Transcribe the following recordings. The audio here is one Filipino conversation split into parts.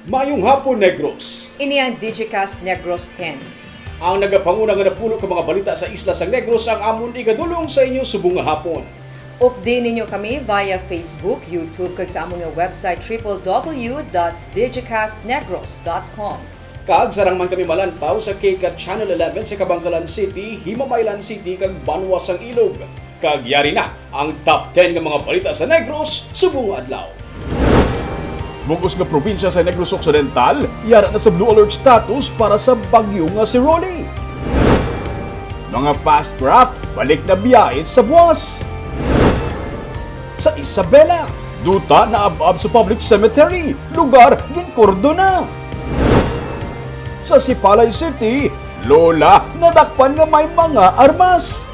Mayong hapon, Negros. Ini ang Digicast Negros X. Ang nagapanguna nga napulo ka mga balita sa isla sa Negros ang amon igadulong sa inyo subong nga hapon. Update ninyo kami via Facebook, YouTube, kag sa among nga website www.digicastnegros.com. Kag sarang man kami malantaw sa Digicast Channel 11 sa Kabangkalan City, Himamaylan City kag Banwas ang Ilog. Kag yari na ang top 10 nga mga balita sa Negros subong adlaw. Bugos nga probinsya sa Negros Occidental, yara na sa Blue Alert status para sa bagyo nga si Rolly. Mga fast craft, balik na biyahe sa buwas. Sa Isabela, duta na abab sa public cemetery, lugar ginkurdo na. Sa Sipalay City, lola nadakpan nga may mga armas.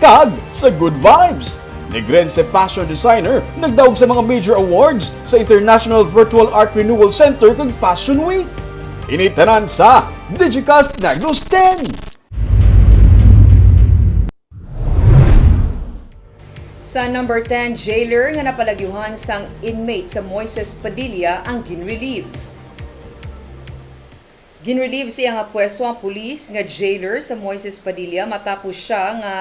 Kag sa Good Vibes, Negrense fashion designer nagdaog sa mga major awards sa International Virtual Art Renewal Center kag Fashion Week. Initanan sa Digicast Negros X. Sa number 10, jailer nga napalagyuhan sang inmate sa Moises Padilla ang ginrelieve. Ginrelieve siya nga pwesto ang pulis nga jailer sa Moises Padilla matapos siya nga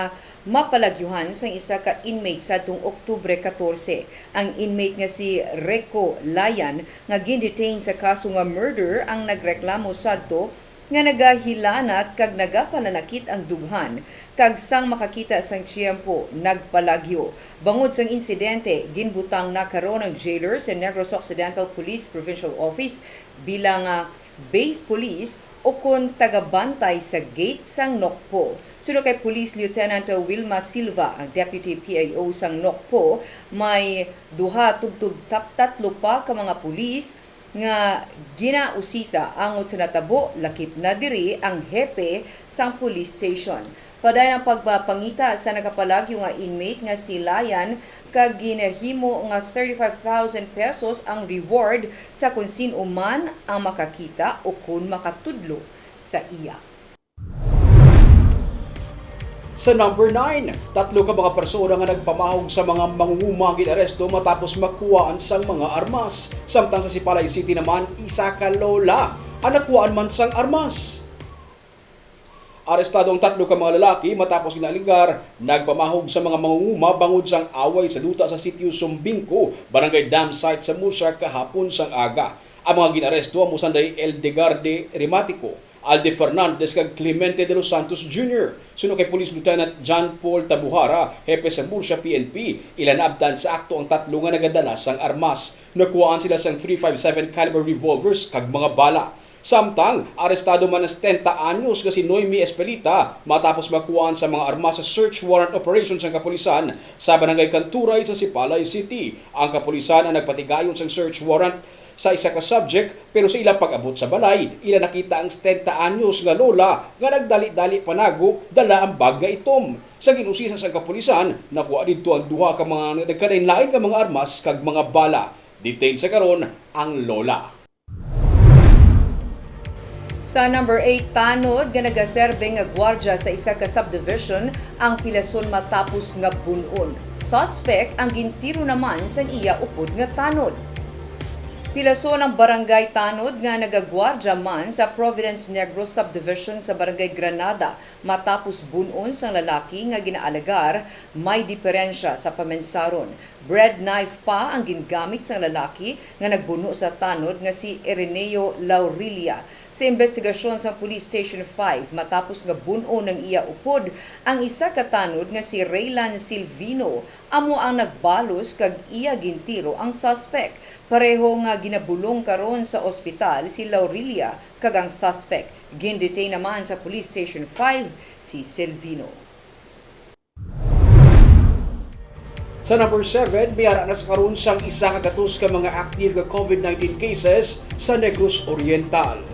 mapalagyuhan sang isa ka inmate sa tung Oktubre 14. Ang inmate nga si Reco Layan nga gindetain sa kaso nga murder ang nagreklamo sadto nga nagahilanat kag nagapananakit ang dughan kag sang makakita sang tiyempo nagpalagyo. Bangod sang insidente, ginbutang na karon ang jailer sa Negros Occidental Police Provincial Office bilang base police o kon tagabantay sa gate sang Nokpo. Sunod kay Police Lieutenant Wilma Silva, ang Deputy PIO sang Nokpo, may duha tubtub tatlo pa ka mga pulis nga ginausisa angot sa natabo lakip na diri ang hepe sang police station. Paday ang pagpapangita sa nakapalagyo nga inmate nga si Layan kag ginahimo nga 35,000 pesos ang reward sa kung sino man ang makakita o kung makatudlo sa iya. Sa number 9, tatlo ka mga persona nga nagpamahog sa mga mangungumagin aresto matapos makuhaan sang mga armas. Samtang sa Sipalay City naman, isa ka lola ang nakuhaan man sang armas. Arestado ang tatlo ka mga lalaki matapos ginaligar, nagpamahog sa mga mangunguma bangod sang away sa duta sa sitio Sumbingco, barangay dam site sa Musa kahapon sang aga. Ang mga ginaresto ang musanday Eldegar de Rimatico, Alde Fernandez kag Clemente de los Santos Jr. Sunod kay Police Lieutenant John Paul Tabuhara, hepe sa Murcia PNP, ilanabdan sa akto ang tatlo nga nagadala sang armas. Nakuhaan sila sang 357 caliber revolvers kag mga bala. Samtang, arestado man ng 70 anyos kasi Noemi Espelita matapos makuhaan sa mga armas sa search warrant operation sa kapulisan sa Barangay Canturay sa Sipalay City. Ang kapulisan ang nagpatigayon sa search warrant sa isa ka subject pero sa ilang pag-abot sa balay, ila nakita ang 70 anyos nga lola nga nagdali-dali panago dala ang bag nga itom. Sa ginusisa sa kapulisan, nakuha dito ang duha ka mga nagkalain-lain nga mga armas kag mga bala. Detained sa karon ang lola. Sa number 8, tanod nga nagaserbe nga gwardya sa isa ka subdivision ang pilason matapos nga bunon. Suspect ang gintiro naman sa iya upod nga tanod. Pilason ang barangay Tanod nga nagagwardya man sa Providence Negros Subdivision sa Barangay Granada matapos bunon sang lalaki nga ginaalagar may diferensya sa pamensaron. Bread knife pa ang gingamit sang lalaki nga nagbuno sa Tanod nga si Ireneo Laurilia. Sa investigasyon sa Police Station 5 matapos nga bunon ng iya upod ang isa ka tanod nga si Raylan Silvino amo ang nagbalos kag iya gintiro ang suspect. Pareho nga ginabulong karon sa ospital si Laurilia kag ang suspect. Gindetain naman sa Police Station 5 si Silvino. Sa number 7, mayara na sa karon sang isa ka gatos ka mga active ka COVID-19 cases sa Negros Oriental.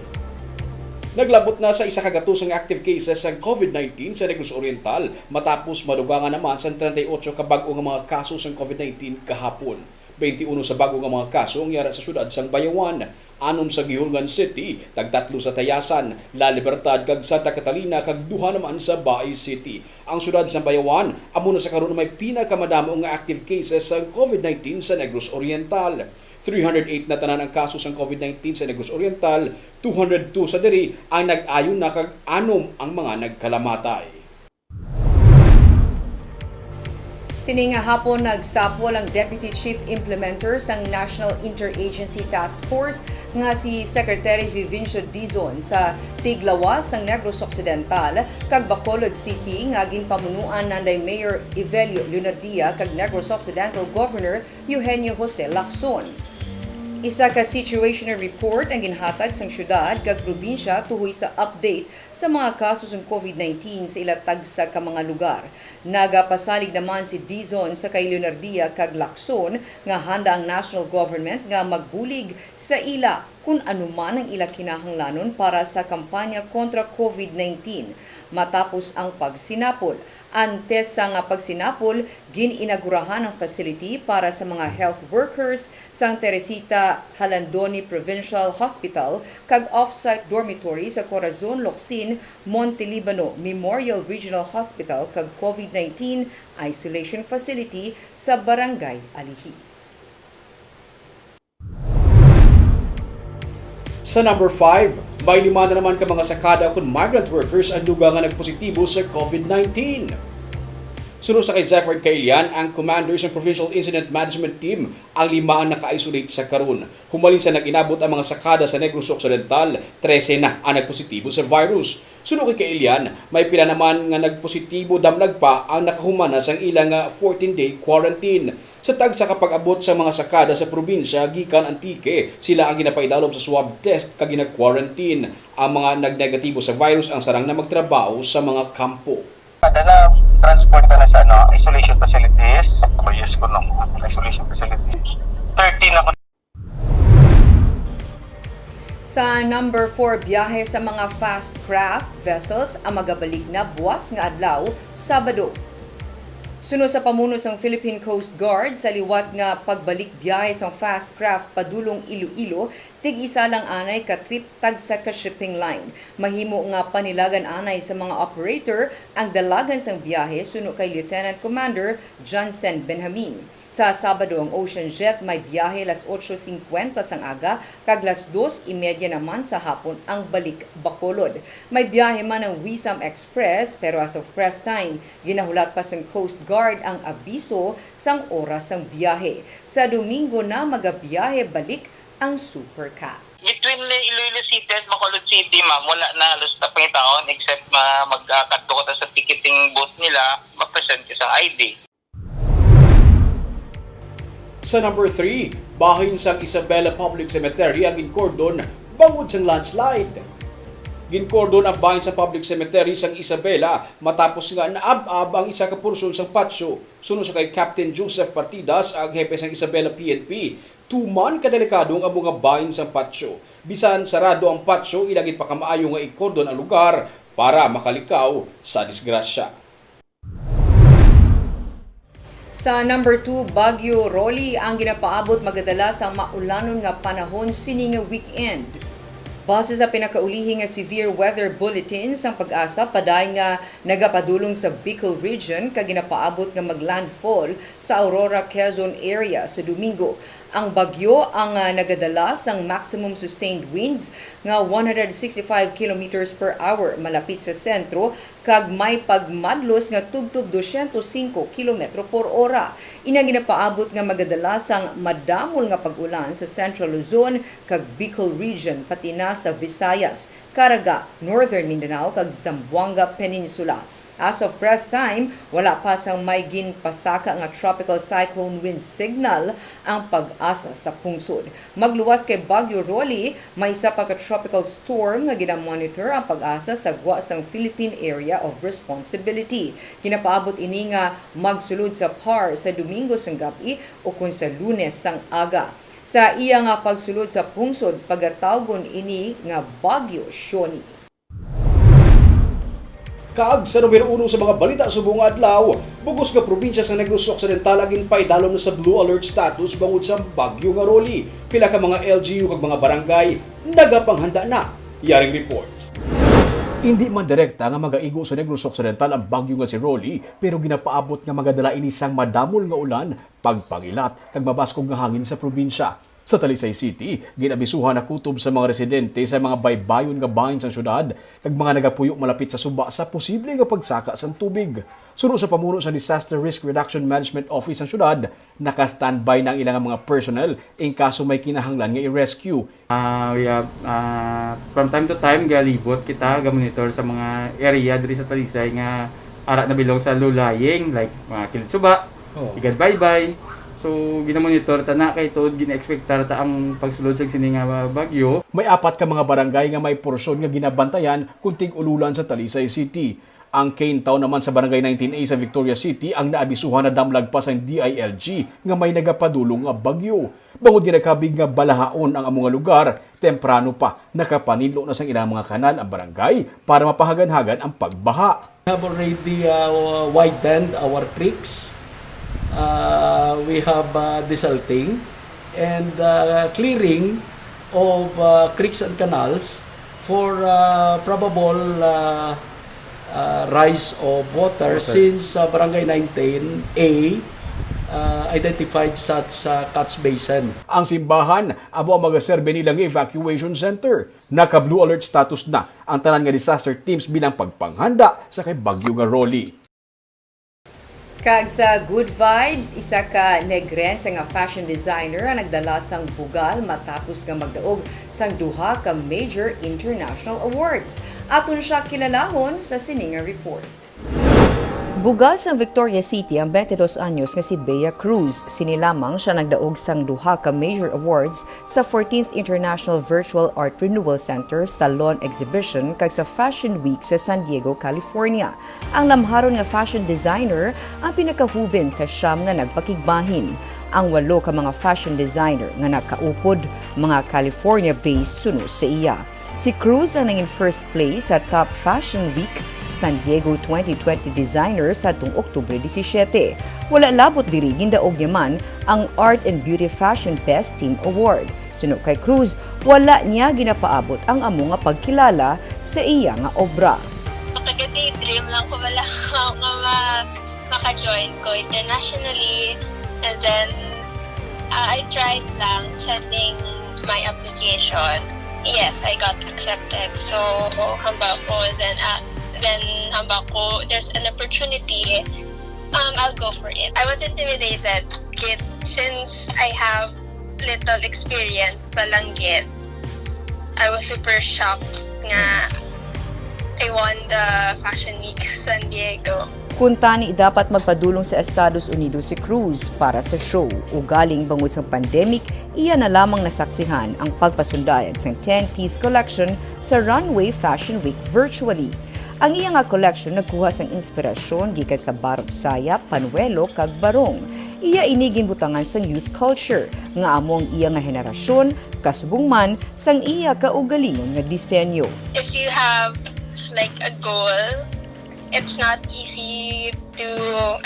Naglabot na sa isa ka gatos ang active cases sa COVID-19 sa Negros Oriental matapos madugangan naman sa 38 ka bag-o nga mga kaso sa COVID-19 kahapon. 21 sa bago nga mga kaso ang yara sa syudad sang Bayawan, 6 sa Gihulgan City, tagtatlo sa Tayasan, La Libertad kag Santa Catalina kag duha naman sa Baay City. Ang syudad sang Bayawan amo na sa karon may pinakamadamo nga active cases sa COVID-19 sa Negros Oriental. 308 na tanan ang kaso sa COVID-19 sa Negros Oriental, 202 sa diri ang nag-ayon na kag 6 ang mga nagkalamatay. Sining hapon nagsapol ang Deputy Chief Implementer sang National Interagency Task Force nga si Secretary Vivincio Dizon sa tiglawas sang Negros Occidental kag Bacolod City nga ginpamunuan nanday Mayor Evelio Lunardia kag Negros Occidental Governor Eugenio Jose Lacson. Isa ka situational report ang ginhatag sang syudad kag probinsya tuhoy sa update sa mga kaso ng COVID-19 sa ilatag sa ka mga lugar. Nagapasalig naman si Dizon sa kay Leonardia kag Lacson nga handa ang national government nga magbulig sa ila kung anuman ang ila kinahanglanon para sa kampanya kontra COVID-19 matapos ang pagsinapol. Antes sa nga pagsinapol, gininagurahan ang facility para sa mga health workers sang Teresita Halandoni Provincial Hospital kag off-site dormitory sa Corazon, Locsin, Montelibano Memorial Regional Hospital kag COVID-19 isolation facility sa Barangay Alihis. Sa number 5, may 5 na naman ka mga sakada kung migrant workers ang duga nga nagpositibo sa COVID-19. Sunod sa kay Zephyr Kailian, ang commander sa Provincial Incident Management Team, ang 5 ang naka-isolate sa karon. Humalin sa nag-inabot ang mga sakada sa Negros Occidental, 13 na ang nagpositibo sa virus. Sunod kay Kailian, may pila naman nga nagpositibo damlag pa ang nakahumanas ang ilang 14-day quarantine. Sa tag sa kapag-abot sa mga sakada sa probinsya gikan Antique, sila ang ginapaidalom sa swab test kag ginag-quarantine. Ang mga nagnegatibo sa virus ang sarang na magtrabaho sa mga kampo. Dala transport na sa isolation facilities. Yes ko no, isolation facilities. 13 ako. Sa number 4, biyahe sa mga fast craft vessels ang magabalik na buwas nga adlaw Sabado. Sunod sa pamuno ng Philippine Coast Guard sa liwat nga pagbalik biyahe sa fast craft padulong Iloilo, tig-isa lang anay ka trip tag sa ka shipping line. Mahimo nga panilagan anay sa mga operator ang dalagan sang biyahe suno kay Lieutenant Commander Johnson Benjamin. Sa Sabado ang Ocean Jet may biyahe las 8:50 sang aga kag las 2:30 naman sa hapon ang balik Bacolod. May biyahe man ang Wisam Express pero as of press time ginahulat pa sang Coast Guard ang abiso sang oras sang biyahe. Sa Domingo na magabiyahe balik ang Supercat. Between Iloilo City at Bacolod City, ma'am, wala na halos na pangitaon except magkakadto ka sa ticketing booth nila, mag-present ka sa ID. Sa number 3, bahin sa Isabela Public Cemetery ang ginkordon bangod sa landslide. Ginkordon ang bahin sa Public Cemetery sang Isabela matapos nga naab-ab ang isa ka porsyon sang patio. Sunod sa kay Captain Joseph Partidas, ang hepe sang Isabela PNP, tuman kadelikadong ang mga bahin sang patio. Bisan sarado ang patio, ilagit pa kamaayo nga ikordon ang lugar para makalikaw sa disgrasya. Sa number 2, Baguio Rolly ang ginapaabot magadala sa maulanon nga panahon sini nga weekend. Base sa pinakaulihi nga severe weather bulletin sang Pag-asa, paday nga nagapadulong sa Bicol region kag ginapaabot nga maglandfall sa Aurora, Quezon area sa Domingo. Ang bagyo ang nagadala sang maximum sustained winds nga 165 km per hour malapit sa sentro kag may pagmadlos nga tubtub 205 km per ora. Ina ginapaabot nga magadala sang madamol nga pag-ulan sa Central Luzon kag Bicol region pati na sa Visayas, Caraga, Northern Mindanao kag Zamboanga Peninsula. As of press time, wala pa sang may ginpasaka nga tropical cyclone wind signal ang Pag-asa sa pungsod. Magluwas kay Baguio Rolly, may isa pa ka tropical storm nga ginamonitor ang Pag-asa sa gwa sang Philippine Area of Responsibility. Ginapaabot ini nga magsulod sa PAR sa Domingo sang gabi o kung sa Lunes sang aga. Sa iya nga pagsulod sa pungsod, pagatawgon ini nga Bagyo Shoni. Kaag sa numero 1 sa mga balita sa buong adlaw, bugos nga probinsya sa Negros Occidental aging paidalom na sa blue alert status bangod sa bagyo nga Rolly. Pila ka mga LGU kag mga barangay nagapanghanda na. Yaring report. Hindi man direkta nga magaigo sa Negros Occidental ang bagyo nga si Rolly, pero ginapaabot nga magadala ini sang madamol nga ulan, pagpangilat kag mabaskog nga hangin sa probinsya. Sa Talisay City, ginabisuhan na kutob sa mga residente sa mga baybayon nga bahin sa syudad kag mga nagapuyo malapit sa suba sa posible nga pagsaka sa tubig. Suno sa pamuno sa Disaster Risk Reduction Management Office ng syudad, naka-standby na ang ilang mga personnel in kaso may kinahanglan nga i-rescue. We have from time to time galibot kita ga-monitor sa mga area diri sa Talisay nga ara na bilong sa lulaying like mga kilsuba, igad baybay. So, ginamonitor ta na kay tuod gina-expectar ta ang pagsulod sa sini nga bagyo. May 4 ka mga barangay nga may porsyon nga ginabantayan kung tig-ululan sa Talisay City. Ang Cane Town naman sa Barangay 19A sa Victoria City ang naabisuhan na damlagpas ang DILG nga may nagapadulong nga bagyo. Bangod ginakabig nga balahaon ang among lugar, temprano pa nakapanidlo na sang ilang mga kanal ang barangay para mapahagan-hagan ang pagbaha. We have already widened our creeks. We have desalting and clearing of creeks and canals for probable rise of water since Barangay 19A identified such catch basin. Ang simbahan amo ang magaserbe nilang evacuation center. Naka-blue alert status na ang tanan nga disaster teams bilang pagpanghanda sa kay bagyo nga Rolly. Kag sa Good Vibes, isa ka Negrense nga fashion designer ang nagdala sang bugal matapos nga magdaog sang duha ka major international awards. Aton siya kilalahon sa sininga report. Bugal sa Victoria City ang 22 anyos nga si Bea Cruz. Sinilamang siya nagdaog sang duha ka major awards sa 14th International Virtual Art Renewal Center Salon Exhibition kag sa Fashion Week sa San Diego, California. Ang lamharon nga fashion designer ang pinakahubin sa siyam nga nagpakigbahin. Ang 8 ka mga fashion designer nga nakaupod mga California-based sunod sa iya. Si Cruz ang nangin first place sa Top Fashion Week San Diego 2020 designer sa tung Oktubre 17. Wala labot diri gindaog yaman ang Art and Beauty Fashion Best Team Award. Suno kay Cruz, wala niya ginapaabot ang amo nga pagkilala sa iya nga obra. Dream lang ko wala nga maka-join ko internationally, and then I tried lang sending my application. Yes, I got accepted. So hamba ko then hamba ko there's an opportunity, I'll go for it. I was intimidated since I have little experience palanggit. I was super shocked nga I won the Fashion Week San Diego. Kuntani dapat magpadulong sa Estados Unidos si Cruz para sa show. Ugaling bangod sa pandemic, iya na lamang nasaksihan ang pagpasundayag sa 10-piece collection sa Runway Fashion Week virtually. Ang iya nga collection nagkuha sang inspirasyon gikan sa barot saya, panuelo kag barong. Iya inigin butangan sang youth culture nga among iya nga henerasyon kasubong man sang iya kaugalingon nga disenyo. If you have like a goal, it's not easy to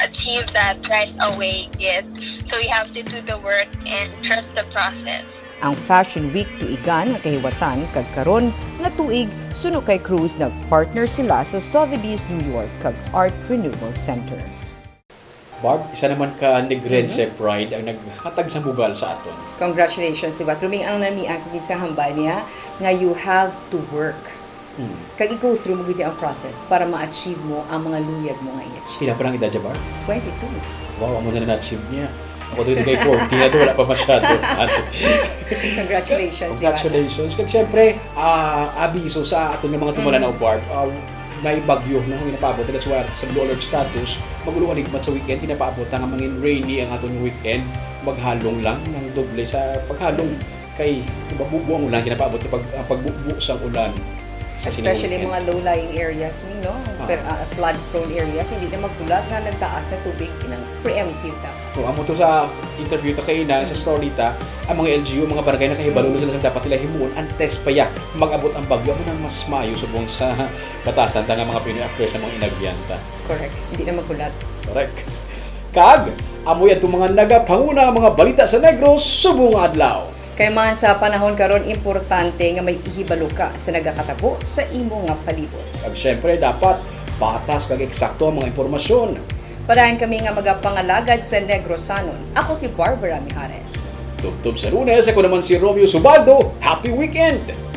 achieve that right away yet. So you have to do the work and trust the process. Ang Fashion Week tuigan nga kahiwatan kag karon nga tuig suno kay Cruz nagpartner sila sa Sotheby's New York kag Art Renewal Center. Barb, isa naman ka Negrense Pride ang naghatag sa bugal sa aton. Congratulations, diba? Truming ang namiang kung sa hambal niya nga you have to work. Kag i-go through mo gito ang process para ma-achieve mo ang mga luyag mo nga i-achieve. Pila pa lang edad, Bar? 22. Wow, amo na na-achieve niya. Ako doon kay 40 na to, wala pa masyado. Congratulations, Congratulations. Kag siyempre, abiso sa aton ng mga tumulan na Barb, may bagyo na kung inapaabot. That's why sa blue alert status, magulungan higmat sa weekend, inapaabot ang mangin rainy ang aton weekend, maghalong lang ng doble sa paghalong kay mabubuang ulan, kinapaabot kapag pagbubu sa ulan. Especially mga low-lying areas, no? Flood-prone areas, hindi na magbulag na nagtaas na tubig ng preemptive ta. So, amo to sa interview ta kay na sa story ta, ang mga LGU, mga barangay na kahibalo sila sa dapat nila himuon, antes pa ya mag-abot ang bagyo mo nang mas maayo subong sa batasan ta nga mga Pinoy after sa mga inagyanta. Correct. Hindi na magbulag. Correct. Kag, amo yan itong mga nagapanguna mga balita sa Negros subong adlaw. Kay man sa panahon karon importante nga may ihibalo ka sa nagakatabo sa imo nga palibot. At syempre dapat batas kag eksakto ang mga impormasyon. Padayon kami nga magapangalagad sa Negrosanon. Ako si Barbara Mijares. Tubtob sa Lunes, ako naman si Romeo Subaldo. Happy weekend!